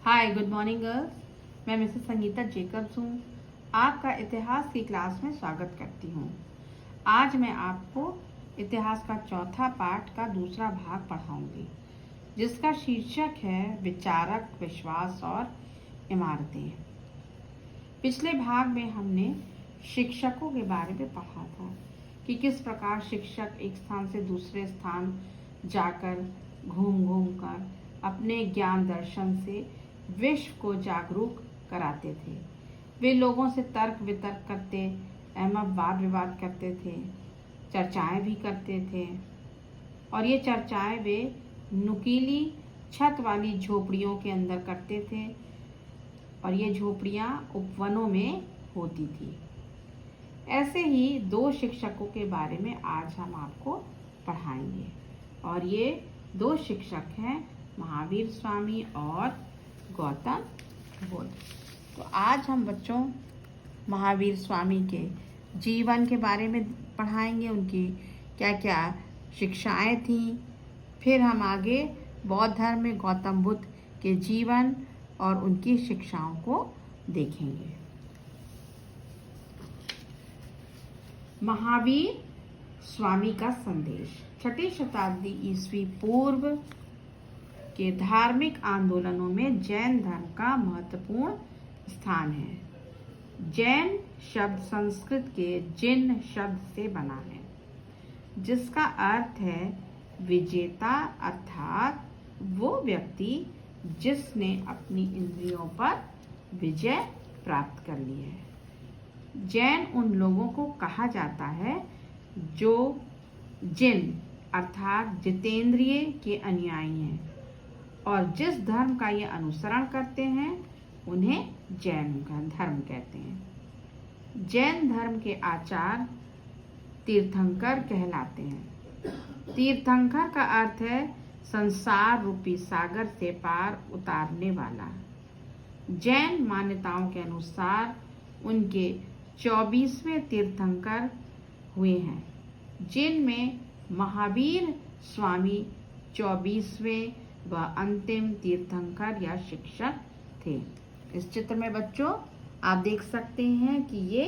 Hi good morning girls. मैं Mrs Sangeeta Jacob's हूँ। आपका इतिहास की क्लास में स्वागत करती हूँ। आज मैं आपको इतिहास का चौथा पाठ का दूसरा भाग पढ़ाऊंगी, जिसका शीर्षक है विचारक, विश्वास और इमारतें। पिछले भाग में हमने शिक्षकों के बारे में पढ़ा था कि किस प्रकार शिक्षक एक स्थान से दूसरे स्थान जाकर घूम घूम कर अपने ज्ञान दर्शन से विश्व को जागरूक कराते थे। वे लोगों से तर्क वितर्क करते एवं वाद विवाद करते थे, चर्चाएं भी करते थे। और ये चर्चाएं वे नुकीली छत वाली झोपड़ियों के अंदर करते थे, और ये झोपड़ियां उपवनों में होती थी। ऐसे ही दो शिक्षकों के बारे में आज हम आपको पढ़ाएंगे, और ये दो शिक्षक हैं महावीर स्वामी और गौतम बुद्ध। तो आज हम बच्चों महावीर स्वामी के जीवन के बारे में पढ़ाएंगे, उनकी क्या क्या शिक्षाएं थी। फिर हम आगे बौद्ध धर्म में गौतम बुद्ध के जीवन और उनकी शिक्षाओं को देखेंगे। महावीर स्वामी का संदेश। 6ठी शताब्दी ईस्वी पूर्व के धार्मिक आंदोलनों में जैन धर्म का महत्वपूर्ण स्थान है। जैन शब्द संस्कृत के जिन शब्द से बना है, जिसका अर्थ है विजेता, अर्थात वो व्यक्ति जिसने अपनी इंद्रियों पर विजय प्राप्त कर ली है। जैन उन लोगों को कहा जाता है जो जिन अर्थात जितेंद्रिय के अनुयायी हैं, और जिस धर्म का ये अनुसरण करते हैं उन्हें जैन धर्म कहते हैं। जैन धर्म के आचार्य तीर्थंकर कहलाते हैं। तीर्थंकर का अर्थ है संसार रूपी सागर से पार उतारने वाला। जैन मान्यताओं के अनुसार उनके 24वें तीर्थंकर हुए हैं, जिनमें महावीर स्वामी 24वें व अंतिम तीर्थंकर या शिक्षक थे। इस चित्र में बच्चों आप देख सकते हैं कि ये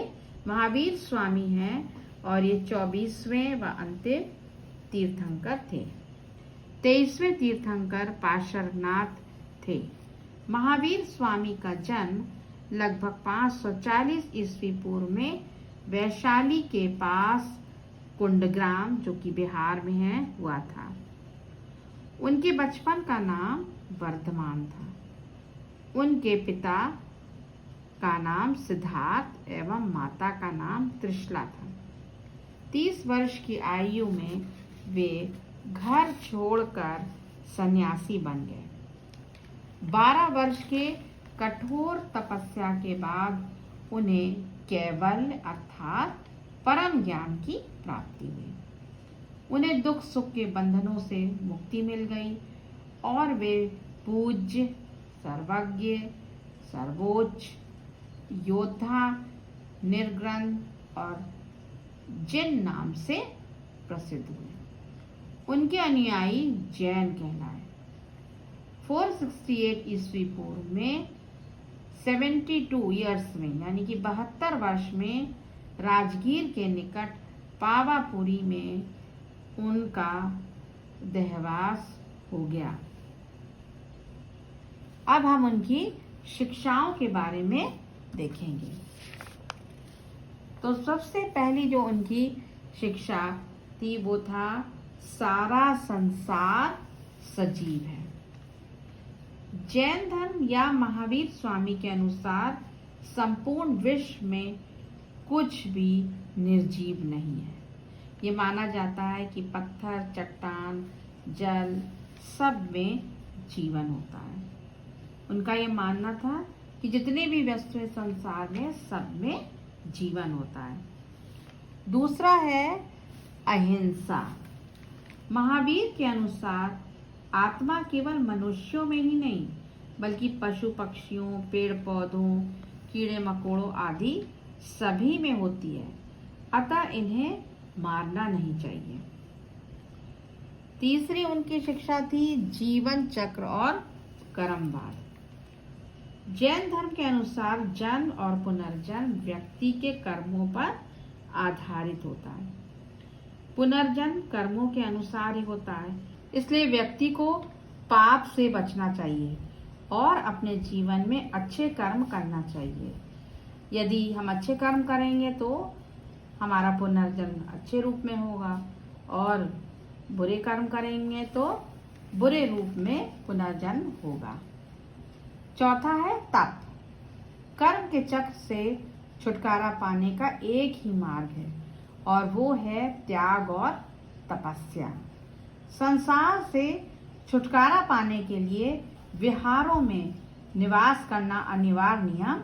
महावीर स्वामी हैं और ये 24वें व अंतिम तीर्थंकर थे। 23वें तीर्थंकर पार्श्वनाथ थे। महावीर स्वामी का जन्म लगभग 540 ईस्वी पूर्व में वैशाली के पास कुंडग्राम, जो कि बिहार में है, हुआ था। उनके बचपन का नाम वर्धमान था। उनके पिता का नाम सिद्धार्थ एवं माता का नाम त्रिशला था। 30 वर्ष की आयु में वे घर छोड़कर सन्यासी बन गए। 12 वर्ष के कठोर तपस्या के बाद उन्हें कैवल्य अर्थात परम ज्ञान की प्राप्ति हुई। उन्हें दुख सुख के बंधनों से मुक्ति मिल गई और वे पूज्य, सर्वज्ञ, सर्वोच्च, योद्धा, निर्ग्रंथ और जिन नाम से प्रसिद्ध हुए। उनके अनुयायी जैन कहलाए। 468 ईस्वी पूर्व में 72 ईयर्स में, यानी कि 72 वर्ष में राजगीर के निकट पावापुरी में उनका देहवास हो गया। अब हम उनकी शिक्षाओं के बारे में देखेंगे। तो सबसे पहली जो उनकी शिक्षा थी वो था सारा संसार सजीव है। जैन धर्म या महावीर स्वामी के अनुसार संपूर्ण विश्व में कुछ भी निर्जीव नहीं है। ये माना जाता है कि पत्थर, चट्टान, जल सब में जीवन होता है। उनका ये मानना था कि जितने भी वस्तुएं संसार में सब में जीवन होता है। दूसरा है अहिंसा। महावीर के अनुसार आत्मा केवल मनुष्यों में ही नहीं, बल्कि पशु पक्षियों, पेड़ पौधों, कीड़े मकोड़ों आदि सभी में होती है, अतः इन्हें मारना नहीं चाहिए। तीसरी उनकी शिक्षा थी जीवन चक्र और कर्मवाद। जैन धर्म के अनुसार जन्म और पुनर्जन्म व्यक्ति के कर्मों पर आधारित होता है। पुनर्जन्म कर्मों के अनुसार ही होता है, इसलिए व्यक्ति को पाप से बचना चाहिए और अपने जीवन में अच्छे कर्म करना चाहिए। यदि हम अच्छे कर्म करेंगे तो हमारा पुनर्जन्म अच्छे रूप में होगा और बुरे कर्म करेंगे तो बुरे रूप में पुनर्जन्म होगा। चौथा है तप। कर्म के चक्र से छुटकारा पाने का एक ही मार्ग है और वो है त्याग और तपस्या। संसार से छुटकारा पाने के लिए विहारों में निवास करना अनिवार्य नियम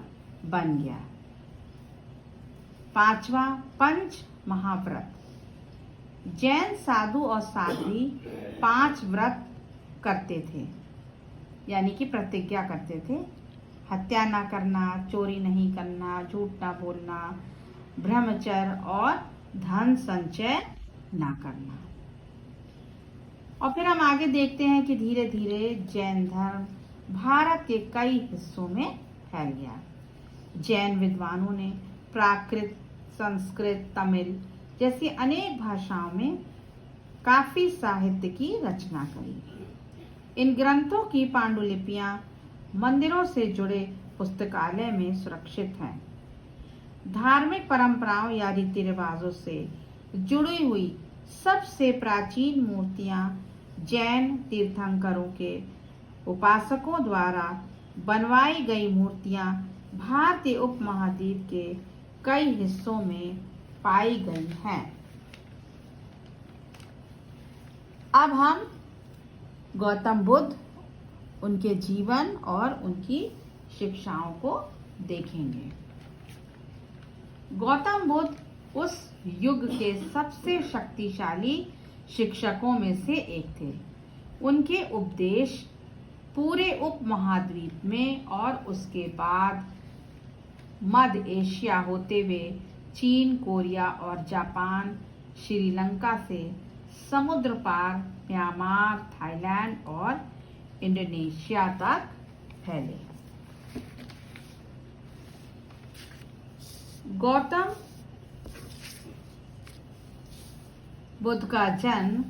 बन गया। पांचवा, पंच महाव्रत। जैन साधु और साध्वी 5 व्रत करते थे, यानी कि प्रतिज्ञा करते थे। हत्या ना करना, चोरी नहीं करना, झूठ ना बोलना, ब्रह्मचर्य और धन संचय ना करना। और फिर हम आगे देखते हैं कि धीरे धीरे जैन धर्म भारत के कई हिस्सों में फैल गया। जैन विद्वानों ने प्राकृत, संस्कृत, तमिल जैसी अनेक भाषाओं में काफी साहित्य की रचना करी। इन ग्रंथों की पांडुलिपियां मंदिरों से जुड़े पुस्तकालय में सुरक्षित हैं। धार्मिक परंपराओं या रीति रिवाजों से जुड़ी हुई सबसे प्राचीन मूर्तियां जैन तीर्थंकरों के उपासकों द्वारा बनवाई गई मूर्तियां भारतीय उपमहाद्वीप के कई हिस्सों में पाई गई हैं। अब हम गौतम बुद्ध, उनके जीवन और उनकी शिक्षाओं को देखेंगे। गौतम बुद्ध उस युग के सबसे शक्तिशाली शिक्षकों में से एक थे। उनके उपदेश पूरे उपमहाद्वीप में और उसके बाद मध्य एशिया होते हुए चीन, कोरिया और जापान, श्रीलंका से समुद्र पार म्यांमार, थाईलैंड और इंडोनेशिया तक फैले। गौतम बुद्ध का जन्म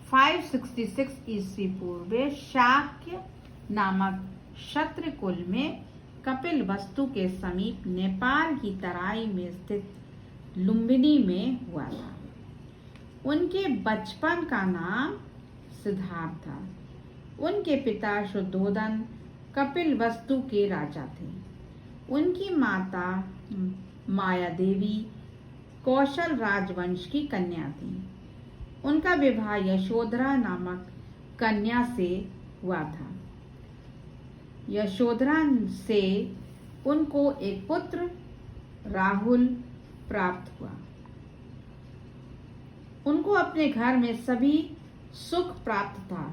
566 ईस्वी पूर्व शाक्य नामक क्षत्रिय कुल में कपिलवस्तु के समीप नेपाल की तराई में स्थित लुम्बिनी में हुआ था। उनके बचपन का नाम सिद्धार्थ था। उनके पिता शुद्धोदन कपिलवस्तु के राजा थे। उनकी माता माया देवी कौशल राजवंश की कन्या थी। उनका विवाह यशोधरा नामक कन्या से हुआ था। यशोधरा से उनको एक पुत्र राहुल प्राप्त हुआ। उनको अपने घर में सभी सुख प्राप्त था,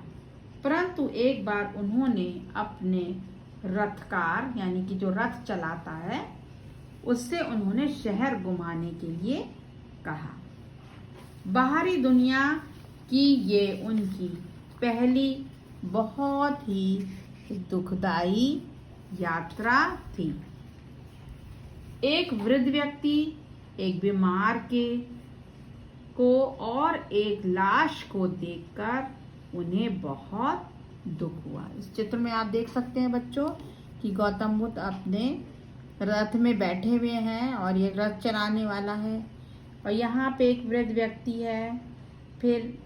परंतु एक बार उन्होंने अपने रथकार यानी कि जो रथ चलाता है उससे उन्होंने शहर घुमाने के लिए कहा। बाहरी दुनिया की ये उनकी पहली बहुत ही दुखदाई यात्रा थी। एक वृद्ध व्यक्ति, एक बीमार को और एक लाश को देखकर उन्हें बहुत दुख हुआ। इस चित्र में आप देख सकते हैं बच्चों कि गौतम बुद्ध अपने रथ में बैठे हुए हैं और ये रथ चलाने वाला है और यहाँ पे एक वृद्ध व्यक्ति है। फिर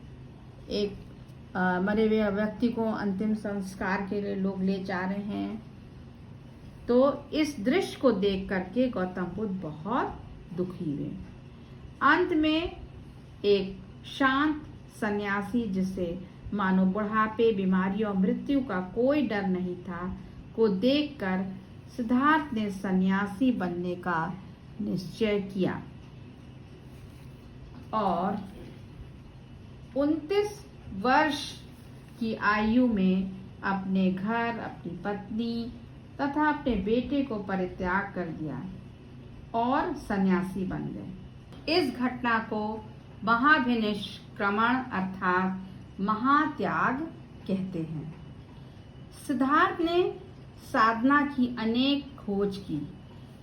एक मरे हुए व्यक्ति को अंतिम संस्कार के लिए लोग ले जा रहे हैं। तो इस दृश्य को देख करके गौतम बुद्ध बहुत दुखी हुए। अंत में एक शांत सन्यासी जिसे मानो बुढ़ापे, बीमारी और मृत्यु का कोई डर नहीं था को देखकर सिद्धार्थ ने सन्यासी बनने का निश्चय किया और 29 वर्ष की आयु में अपने घर, अपनी पत्नी तथा अपने बेटे को परित्याग कर दिया और सन्यासी बन गए। इस घटना को महाभिनिष्क्रमण अर्थात महात्याग कहते हैं। सिद्धार्थ ने साधना की अनेक खोज की,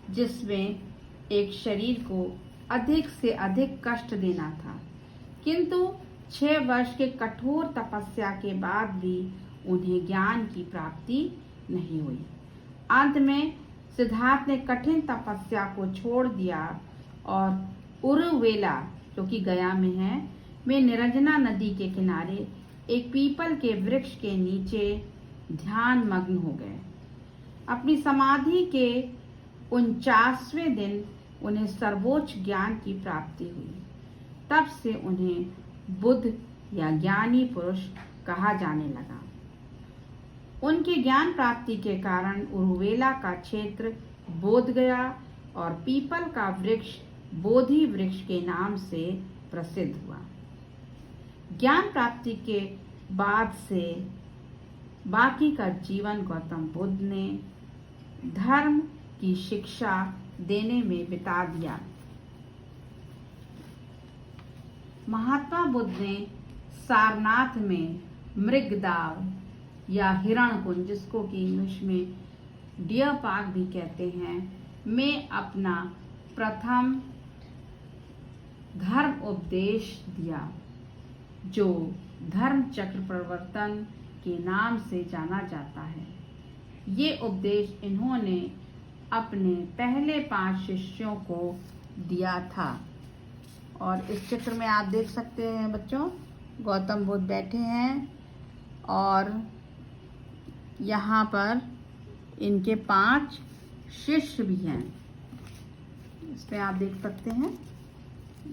जिसमें एक शरीर को अधिक से अधिक कष्ट देना था, किंतु 6 वर्ष के कठोर तपस्या के बाद भी उन्हें ज्ञान की प्राप्ति नहीं हुई। अंत में सिद्धार्थ ने कठिन तपस्या को छोड़ दिया और उरुवेला, जो कि गया में है, में निरंजना नदी के किनारे एक पीपल के वृक्ष के नीचे ध्यान मग्न हो गए। अपनी समाधि के 49वें दिन उन्हें सर्वोच्च ज्ञान की प्राप्ति हुई। तब से उन्हें बुद्ध या ज्ञानी पुरुष कहा जाने लगा। उनके ज्ञान प्राप्ति के कारण उरुवेला का क्षेत्र बोध गया और पीपल का वृक्ष बोधि वृक्ष के नाम से प्रसिद्ध हुआ। ज्ञान प्राप्ति के बाद से बाकी का जीवन गौतम बुद्ध ने धर्म की शिक्षा देने में बिता दिया। महात्मा बुद्ध ने सारनाथ में मृगदाव या हिरणकुंज, जिसको कि इंग्लिश में डियर पार्क भी कहते हैं, में अपना प्रथम धर्म उपदेश दिया, जो धर्म चक्र प्रवर्तन के नाम से जाना जाता है। ये उपदेश इन्होंने अपने पहले 5 शिष्यों को दिया था। और इस चित्र में आप देख सकते हैं बच्चों, गौतम बुद्ध बैठे हैं और यहाँ पर इनके 5 शिष्य भी हैं। इसमें आप देख सकते हैं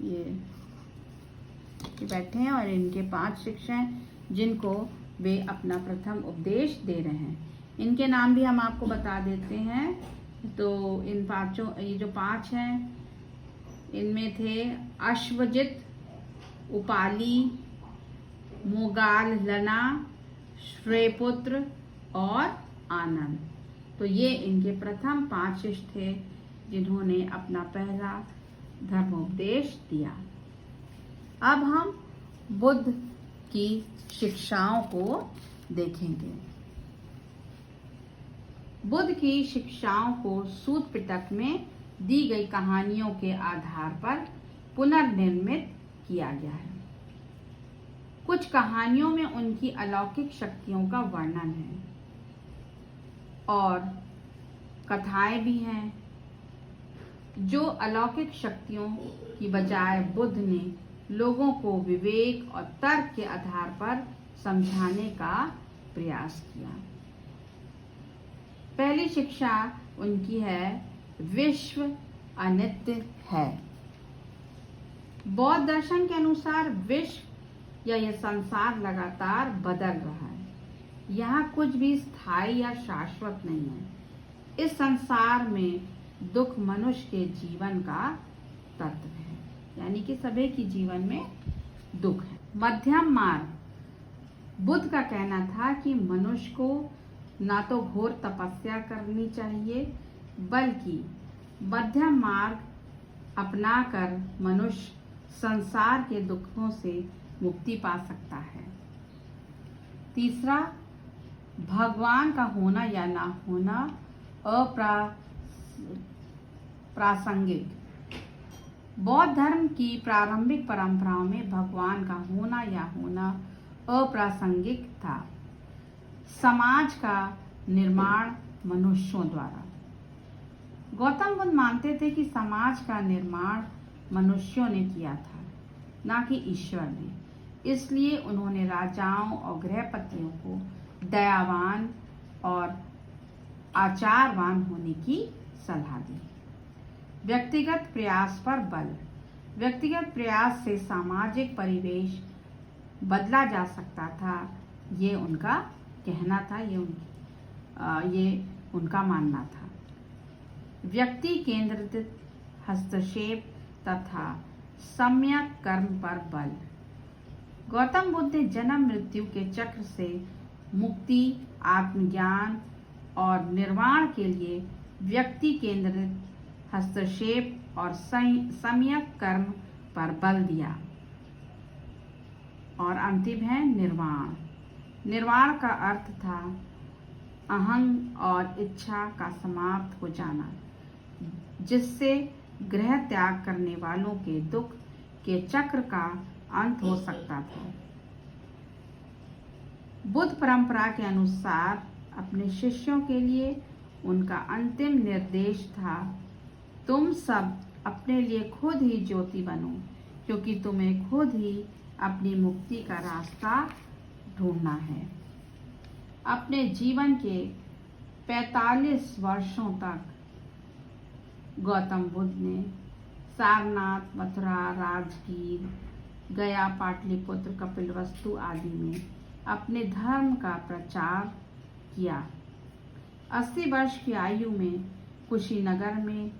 ये बैठे हैं और इनके 5 शिष्य हैं, जिनको वे अपना प्रथम उपदेश दे रहे हैं। इनके नाम भी हम आपको बता देते हैं। तो इन 5 ये जो 5 हैं, इनमें थे अश्वजित, उपाली, मोगाल लना, श्रेयपुत्र और आनंद। तो ये इनके प्रथम 5 शिष्य थे, जिन्होंने अपना पहला धर्मोपदेश दिया। अब हम बुद्ध की शिक्षाओं को देखेंगे। बुद्ध की शिक्षाओं को सूत पिटक में दी गई कहानियों के आधार पर पुनर्निर्मित किया गया है। कुछ कहानियों में उनकी अलौकिक शक्तियों का वर्णन है और कथाएं भी हैं, जो अलौकिक शक्तियों की बजाय बुद्ध ने लोगों को विवेक और तर्क के आधार पर समझाने का प्रयास किया। पहली शिक्षा उनकी है, विश्व अनित्य है। बौद्ध दर्शन के अनुसार विश्व या यह संसार लगातार बदल रहा है। यहाँ कुछ भी स्थायी या शाश्वत नहीं है। इस संसार में दुख मनुष्य के जीवन का तत्व है, यानी कि सभी के जीवन में दुख है। मध्यम मार्ग, बुद्ध का कहना था कि मनुष्य को ना तो घोर तपस्या करनी चाहिए, बल्कि मध्यम मार्ग अपनाकर मनुष्य संसार के दुखों से मुक्ति पा सकता है। तीसरा, भगवान का होना या ना होना अप्रासंगिक। बौद्ध धर्म की प्रारंभिक परंपराओं में भगवान का होना या होना अप्रासंगिक था। समाज का निर्माण मनुष्यों द्वारा। गौतम बुद्ध मानते थे कि समाज का निर्माण मनुष्यों ने किया था, ना कि ईश्वर ने। इसलिए उन्होंने राजाओं और गृहपतियों को दयावान और आचारवान होने की सलाह दी। व्यक्तिगत प्रयास पर बल। व्यक्तिगत प्रयास से सामाजिक परिवेश बदला जा सकता था, ये उनका कहना था, ये उनका मानना था। व्यक्ति केंद्रित हस्तक्षेप तथा सम्यक कर्म पर बल। गौतम बुद्ध ने जन्म मृत्यु के चक्र से मुक्ति, आत्मज्ञान और निर्वाण के लिए व्यक्ति केंद्रित हस्तक्षेप और सम्यक कर्म पर बल दिया। और अंतिम है निर्वाण। निर्वाण का अर्थ था अहंग और इच्छा का समाप्त हो जाना, जिससे गृह त्याग करने वालों के दुख के चक्र का अंत हो सकता था। बुद्ध परंपरा के अनुसार अपने शिष्यों के लिए उनका अंतिम निर्देश था, तुम सब अपने लिए खुद ही ज्योति बनो, क्योंकि तुम्हें खुद ही अपनी मुक्ति का रास्ता ढूंढना है। अपने जीवन के 45 वर्षों तक गौतम बुद्ध ने सारनाथ, मथुरा, राजगीर, गया, पाटलिपुत्र, कपिलवस्तु आदि में अपने धर्म का प्रचार किया। 80 वर्ष की आयु में कुशीनगर में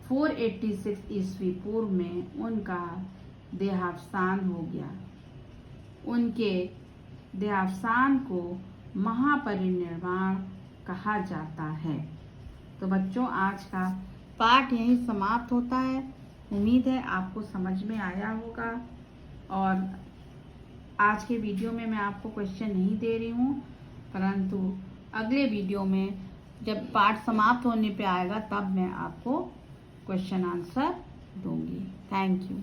486 ईस्वी पूर्व में उनका देहावसान हो गया। उनके देहावसान को महापरिनिर्वाण कहा जाता है। तो बच्चों, आज का पाठ यहीं समाप्त होता है। उम्मीद है आपको समझ में आया होगा। और आज के वीडियो में मैं आपको क्वेश्चन नहीं दे रही हूँ, परंतु अगले वीडियो में जब पाठ समाप्त होने पे आएगा तब मैं आपको क्वेश्चन आंसर दूंगी। Thank you.